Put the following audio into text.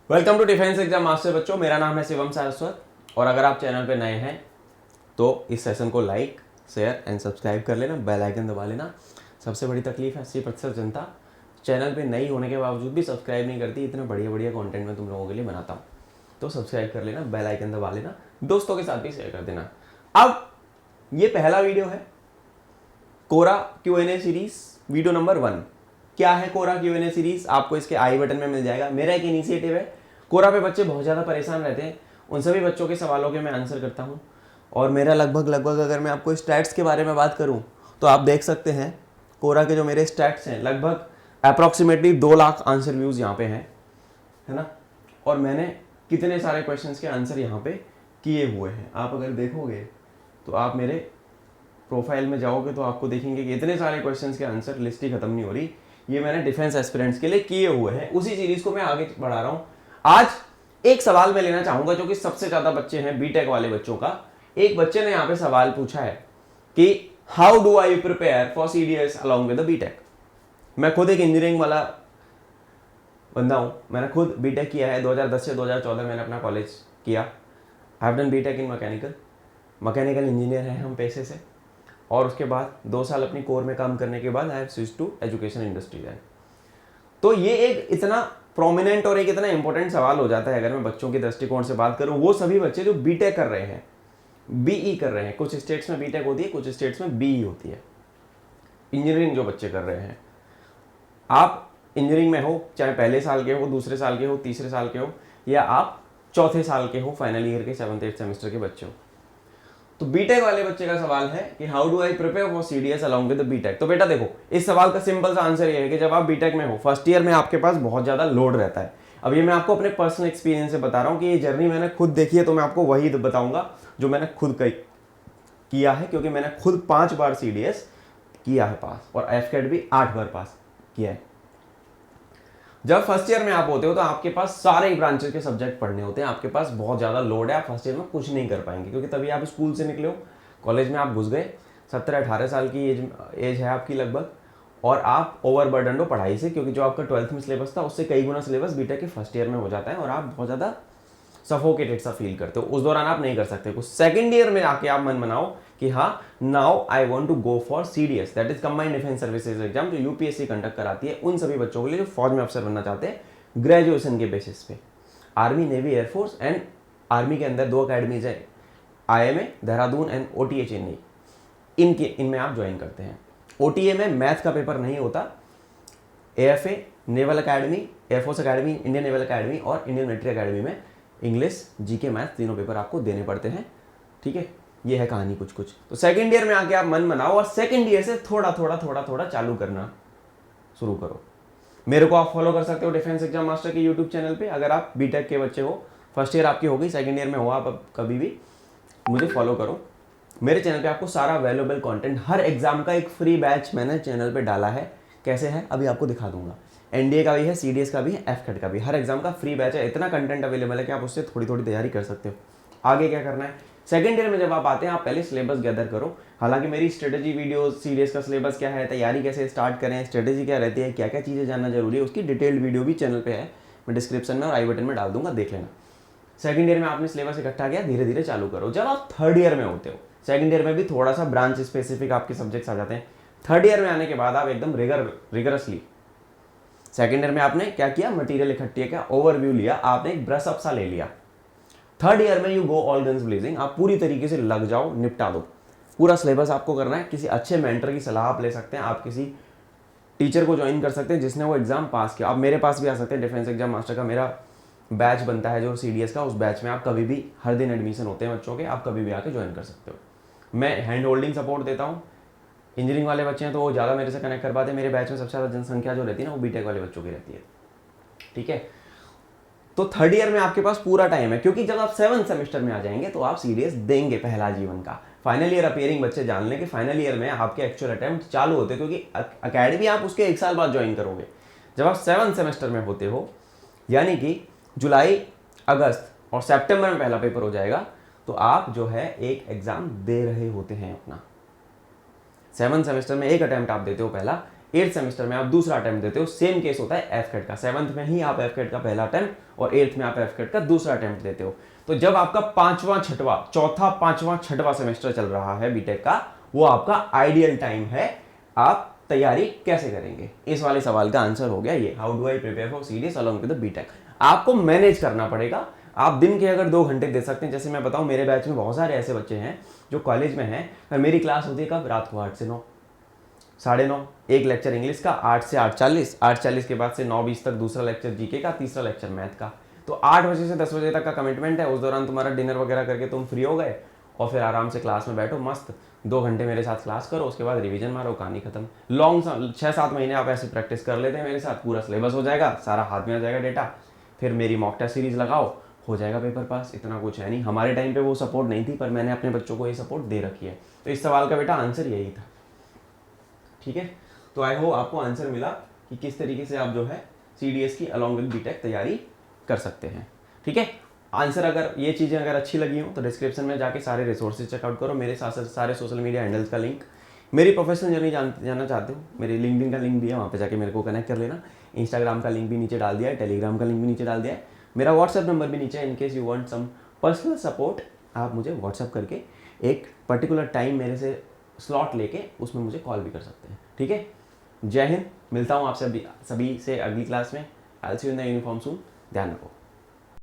Welcome to defence exam master बच्चों, मेरा नाम है शिवम सारस्वत और अगर आप चैनल पे नए हैं तो इस सेशन को लाइक शेयर एंड सब्सक्राइब कर लेना, बेल आइकन दबा लेना। सबसे बड़ी तकलीफ है 80% जनता चैनल पे नई होने के बावजूद भी सब्सक्राइब नहीं करती। इतना बढ़िया बढ़िया कंटेंट मैं तुम लोगों के लिए बनाता हूँ, तो सब्सक्राइब कर लेना, बेल आइकन दबा लेना, दोस्तों के साथ भी शेयर कर देना। अब ये पहला वीडियो है कोरा Q&A सीरीज, वीडियो नंबर 1। क्या है कोरा Q&A सीरीज, आपको इसके आई बटन में मिल जाएगा। मेरा एक इनिशिएटिव है, कोरा पे बच्चे बहुत ज़्यादा परेशान रहते हैं, उन सभी बच्चों के सवालों के मैं आंसर करता हूँ। और मेरा लगभग अगर मैं आपको स्टैट्स के बारे में बात करूँ तो आप देख सकते हैं कोरा के जो मेरे स्टैट्स हैं, लगभग अप्रॉक्सीमेटली 2 लाख आंसर व्यूज़ यहाँ पे हैं, है ना। और मैंने कितने सारे क्वेश्चंस के आंसर यहाँ पे किए हुए हैं। आप अगर देखोगे तो आप मेरे प्रोफाइल में जाओगे तो आपको देखेंगे कि इतने सारे क्वेश्चंस के आंसर, लिस्ट ही खत्म नहीं हो रही। ये मैंने डिफेंस एस्पिरेंट्स के लिए किए हुए हैं, उसी सीरीज को मैं आगे बढ़ा रहा हूँ। आज एक सवाल मैं लेना चाहूंगा जो कि सबसे ज्यादा बच्चे हैं बीटेक वाले बच्चों का। एक बच्चे ने यहाँ पे सवाल पूछा है कि how do I prepare for CDS along with the BTech. मैं खुद एक इंजीनियरिंग वाला बंदा हूँ, मैंने खुद बीटेक किया है। 2010 से 2014 मैंने अपना कॉलेज किया। I have done BTech in mechanical engineer है हम पेशे से। और उसके बाद 2 साल अपनी कोर में काम करने के बाद I have switch to education industry है। तो ये एक इतना प्रोमिनेंट और एक इतना इंपॉर्टेंट सवाल हो जाता है अगर मैं बच्चों के दृष्टिकोण से बात करूं। वो सभी बच्चे जो बीटेक कर रहे हैं, बीई कर रहे हैं, कुछ स्टेट्स में बीटेक होती है, कुछ स्टेट्स में बीई होती है। इंजीनियरिंग जो बच्चे कर रहे हैं, आप इंजीनियरिंग में हो, चाहे पहले साल के हो, दूसरे साल के हो, तीसरे साल के हो, या आप चौथे साल के हो, फाइनल ईयर के 7th-8th सेमेस्टर के बच्चे हो, तो बीटेक वाले बच्चे का सवाल है कि how do I prepare for CDS along with the BTech. तो बेटा देखो, इस सवाल का सिंपल सा आंसर ये है कि जब आप बीटेक में हो, फर्स्ट ईयर में आपके पास बहुत ज़्यादा लोड रहता है। अब ये मैं आपको अपने पर्सनल एक्सपीरियंस से बता रहा हूँ कि ये जर्नी मैंने खुद देखी है, तो मैं आपको वही बताऊंगा जो मैंने खुद किया है, क्योंकि मैंने खुद 5 बार CDS किया है पास, और FCAT भी 8 बार पास किया है। जब फर्स्ट ईयर में आप होते हो तो आपके पास सारे ब्रांचेस के सब्जेक्ट पढ़ने होते हैं, आपके पास बहुत ज़्यादा लोड है, आप फर्स्ट ईयर में कुछ नहीं कर पाएंगे, क्योंकि तभी आप स्कूल से निकले हो, कॉलेज में आप घुस गए, 17-18 साल की एज है आपकी लगभग, और आप ओवरबर्डन हो पढ़ाई से, क्योंकि जो आपका 12th में सिलेबस था उससे कई गुना सिलेबस बीटेक के फर्स्ट ईयर में हो जाता है, और आप बहुत ज़्यादा सफोकेटेड सा फील करते हो। उस दौरान आप नहीं कर सकते कुछ। सेकंड ईयर में आके आप मन बनाओ कि हाँ, now I want to go for CDS, that is combined defence services exam, जो UPSC कंडक्ट कराती है उन सभी बच्चों के लिए जो फौज में अफसर बनना चाहते हैं ग्रेजुएशन के बेसिस पे। Army, navy, air force and army के अंदर 2 अकेडमीज है, IMA Dehradun and OTA Chennai. इनमें आप ज्वाइन करते हैं। OTA में मैथ का पेपर नहीं होता। AFA, naval academy, air force academy, Indian naval academy और इंडियन मिलिट्री अकेडमी में इंग्लिश, GK, मैथ तीनों पेपर आपको देने पड़ते हैं। ठीक है, ये है कहानी कुछ कुछ। तो सेकंड ईयर में आके आप मन बनाओ और सेकंड ईयर से थोड़ा थोड़ा चालू करना शुरू करो। मेरे को आप फॉलो कर सकते हो डिफेंस एग्जाम मास्टर के यूट्यूब चैनल पे। अगर आप बीटेक के बच्चे हो, फर्स्ट ईयर आपकी हो गई, सेकंड ईयर में हो आप, अब कभी भी मुझे फॉलो करो। मेरे चैनल पे आपको सारा वैल्यूएबल कंटेंट, हर एग्जाम का एक फ्री बैच मैंने चैनल पे डाला है। कैसे है अभी आपको दिखा दूंगा। NDA का भी है, CDS का भी है, FCAT का भी, हर एग्जाम का फ्री बैच है। इतना कंटेंट अवेलेबल है कि आप उससे थोड़ी थोड़ी तैयारी कर सकते हो। आगे क्या करना है, सेकंड ईयर में जब आप आते हैं, आप पहले सिलेबस गैदर करो। हालांकि मेरी स्ट्रेटेजी वीडियो, CDS का सिलेबस क्या है, तैयारी कैसे स्टार्ट करें, स्ट्रेटेजी क्या रहती है, क्या क्या चीज़ें जानना जरूरी है, उसकी डिटेल्ड वीडियो भी चैनल पे है, मैं डिस्क्रिप्शन में और आई बटन में डाल दूंगा, देख लेना। सेकंड ईयर में आपने सिलेबस इकट्ठा किया, धीरे धीरे चालू करो। जब आप थर्ड ईयर में होते हो, सेकंड ईयर में भी थोड़ा सा ब्रांच स्पेसिफिक आपके सब्जेक्ट्स आ जाते हैं। थर्ड ईयर में आने के बाद आप एकदम रिगरसली, सेकंड ईयर में आपने क्या किया, मटेरियल इकट्ठी किया, ओवरव्यू लिया, आपने एक ब्रश अप सा ले लिया। थर्ड ईयर में you go all guns blazing, आप पूरी तरीके से लग जाओ, निपटा दो। पूरा सिलेबस आपको करना है। किसी अच्छे मेंटर की सलाह आप ले सकते हैं, आप किसी टीचर को ज्वाइन कर सकते हैं जिसने वो एग्जाम पास किया। आप मेरे पास भी आ सकते हैं, डिफेंस एग्जाम मास्टर का मेरा बैच बनता है जो CDS का, उस बैच में आप कभी भी, हर दिन एडमिशन होते हैं बच्चों के, आप कभी भी आके ज्वाइन कर सकते हो। मैं हैंड होल्डिंग सपोर्ट देता हूँ। इंजीनियरिंग वाले बच्चे हैं तो वो ज़्यादा मेरे से कनेक्ट कर पाते हैं। मेरे बैच में सबसे ज़्यादा जनसंख्या जो रहती है ना, वो बीटेक वाले बच्चों की रहती है। ठीक है, तो थर्ड ईयर में आपके पास पूरा टाइम है, क्योंकि जब आप 7th सेमेस्टर में आ जाएंगे तो आप CDS देंगे पहला जीवन का। फाइनल ईयर अपीयरिंग बच्चे जान लें कि फाइनल ईयर में आपके एक्चुअल अटेम्प्ट चालू होते हैं, क्योंकि अकेडमी आप उसके 1 साल बाद ज्वाइन करोगे। जब आप 7th सेमेस्टर में होते हो, यानी कि जुलाई, अगस्त और सितंबर में पहला पेपर हो जाएगा, तो आप जो है एक एग्जाम दे रहे होते हैं अपना। 7th सेमेस्टर में एक अटेम्प्ट आप देते हो पहला, 8th सेमेस्टर में आप दूसरा अटेम्प्ट देते हो, सेम केस होता है एफकेट का। 7th में ही आप एफकेट का पहला अटेम्प्ट और 8th में आप एफकेट का दूसरा अटेम्प्ट देते हो। तो जब आपका चौथा पांचवा छठवां सेमेस्टर चल रहा है बीटेक का, वो आपका आइडियल टाइम है। आप तैयारी कैसे करेंगे, इस वाले सवाल का आंसर हो गया ये, how do I prepare for CDS along with the BTech. आपको मैनेज करना पड़ेगा। आप दिन के अगर 2 घंटे दे सकते हैं, जैसे मैं बताऊं मेरे बैच में बहुत सारे ऐसे बच्चे हैं जो कॉलेज में हैं, और मेरी क्लास होती है कब, रात को 8 से 9, 9:30 एक लेक्चर इंग्लिश का, 8 से 8:40, 8:40 के बाद से 9:20 तक दूसरा लेक्चर जीके का, तीसरा लेक्चर मैथ का। तो 8 बजे से 10 बजे तक का कमिटमेंट है। उस दौरान तुम्हारा डिनर वगैरह करके तुम फ्री हो गए और फिर आराम से क्लास में बैठो, मस्त 2 घंटे मेरे साथ क्लास करो, उसके बाद रिवीजन मारो, कहानी खत्म। लॉन्ग 6-7 महीने आप ऐसे प्रैक्टिस कर लेते हैं मेरे साथ, पूरा सिलेबस हो जाएगा, सारा हाथ में आ जाएगा डेटा, फिर मेरी मॉक टेस्ट सीरीज लगाओ, हो जाएगा पेपर पास। इतना कुछ है नहीं। हमारे टाइम पे वो सपोर्ट नहीं थी, पर मैंने अपने बच्चों को ये सपोर्ट दे रखी है। तो इस सवाल का बेटा आंसर यही था, ठीक है। तो आई होप आपको आंसर मिला कि किस तरीके से आप जो है सीडीएस की अलॉन्ग विद बीटेक तैयारी कर सकते हैं, ठीक है। आंसर अगर ये चीज़ें अगर अच्छी लगी हो तो डिस्क्रिप्शन में जाके सारे रिसोर्सेज चेकआउट करो, मेरे साथ सारे सोशल मीडिया हैंडल्स का लिंक, मेरी प्रोफेशनल जर्नी जानना चाहते हो, मेरे लिंक्डइन का लिंक भी है, वहाँ पे जाके मेरे को कनेक्ट कर लेना। इंस्टाग्राम का लिंक भी नीचे डाल दिया है, टेलीग्राम का लिंक भी नीचे डाल दिया है, मेरा व्हाट्सएप नंबर भी नीचे है। In case you want some personal support, आप मुझे व्हाट्सएप करके एक पर्टिकुलर टाइम मेरे से स्लॉट लेके उसमें मुझे कॉल भी कर सकते हैं, ठीक है। जय हिंद, मिलता हूँ आपसे सभी से अगली क्लास में। I will see you in the uniform soon. ध्यान रखो।